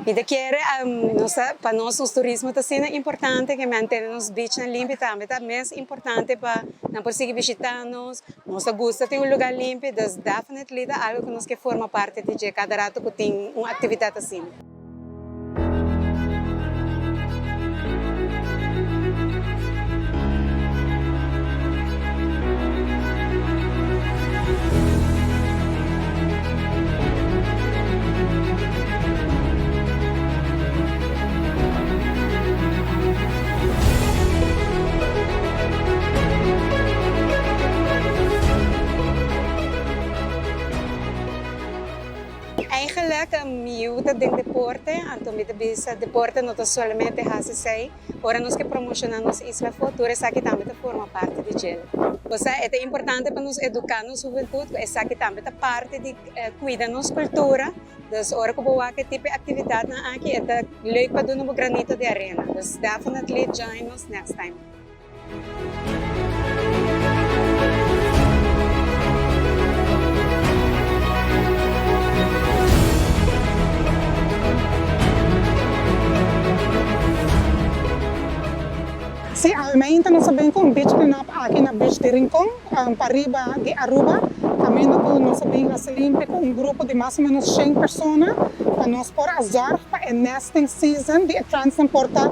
E de querer, para nós, os turismo está sendo importante que manter os beaches limpos também, é mais importante para não conseguir visitar-nos, nós gosta de ter um lugar limpo, então definitivamente é algo que nós que forma parte de cada rato que tem uma atividade assim. Eigenlijk miúda de deporte, então me debisa deporte não somente hasisei, ora nós que promocionamos isla futura, essa aqui também forma parte de gel. Ou seja, é importante para nos educar nos juventude, essa aqui também é parte de cuidar nossa cultura, dus ora que boa que tipo de atividade na aqui é leuk para doen um granito de arena, dus definitely join us next time. Sim, aumenta nós sabemos que beach cleanup aqui na beach de Rincon, para riba de Aruba, também nós sabemos que limpa com grupo de mais ou menos 100 pessoas, para nós por azar para a nesting season de transportar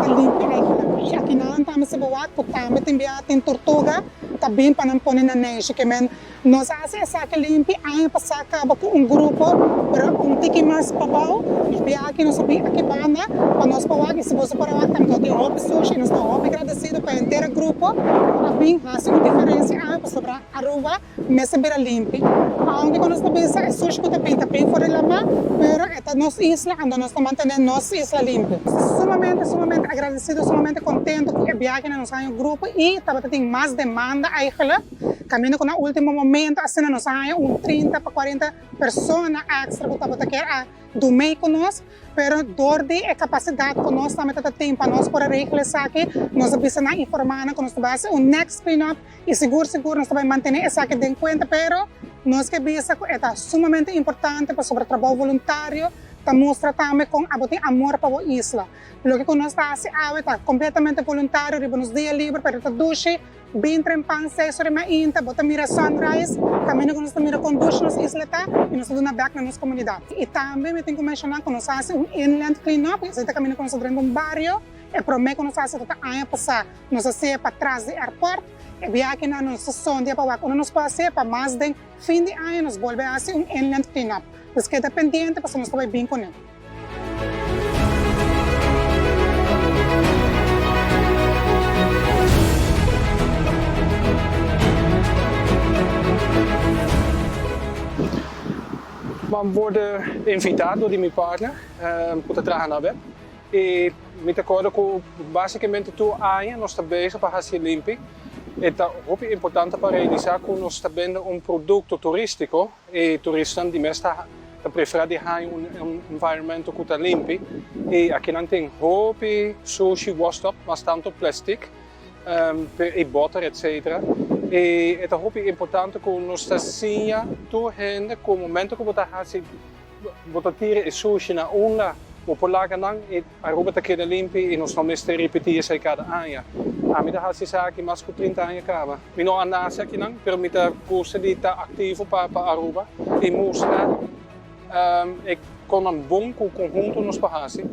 limpa eigenlijk. Aqui não estamos se boa, porque também tem tortuga, também para não pôr na neixe, que nós fazemos essa limpa, aí passar acaba com grupo para tiki mais papau, e aqui nós sabemos aqui banda, para nós poder aqui se você para lá também tem roupa sushi, nós estamos muito agradecidos para o inteiro grupo, também faz uma diferença aí para sobre Aruba, mas beira limpa. Aonde quando nós estamos sushi que também fora lá, mas esta nossa isla, onde nós estamos mantendo nossa isla limpa. Sumamente agradecido, sumamente contente que a viagem nos ganha um grupo e também tem mais demanda eigenlijk. Caminho com o último momento, assim nós ganha 30 para 40 pessoas extra que estava quer dormir com nós, pero dor de capacidade que nós também temos para nós por realizar aqui, nós precisamos informar que nós vamos fazer next cleanup e seguro nós vamos manter essa aqui em conta, pero nós que visa é sumamente importante para sobre trabalho voluntário, para mostrar também com amor para a isla. O que nós fazemos é completamente voluntário, nos dias livres para a duche, bem trempan 6 horas da manhã, bota mira sunrise, caminho que nós mira com duche nas islas e nós damos back na nossa comunidade. E também me tenho que mencionar que nós fazemos inland cleanup, nós caminho que nós dentro de barrio, e prometo que nós fazemos até passar, nós fazemos para trás do aeroporto, e viagem na nossa sonda para quando nós passamos para mais de fim de ano, nós voltamos a fazer inland cleanup. Então, queda pendiente para nós estar bem com ele. We worden invitado door mijn partner para trabalhar na web. E me acordo que basicamente tu aí nós estamos bezig para fazer limpo. É importante para realizar que nós estamos vendo produto turístico e turistas de mesta preferem environment que está limpo. E aqui não tem roupa, sushi, washtub, mas tanto plástico, e butter, etc. E é muito importante que nós tenhamos toda gente que no momento que você tira o sushi na onda, você laga não e a roupa está queda limpa e nós não temos que repetir isso cada ano. A mim dá se aqui mais que 30 anos acaba. Eu não ando aqui não, mas eu gosto de estar ativo para Aruba e mostrar com um bom conjunto nos países.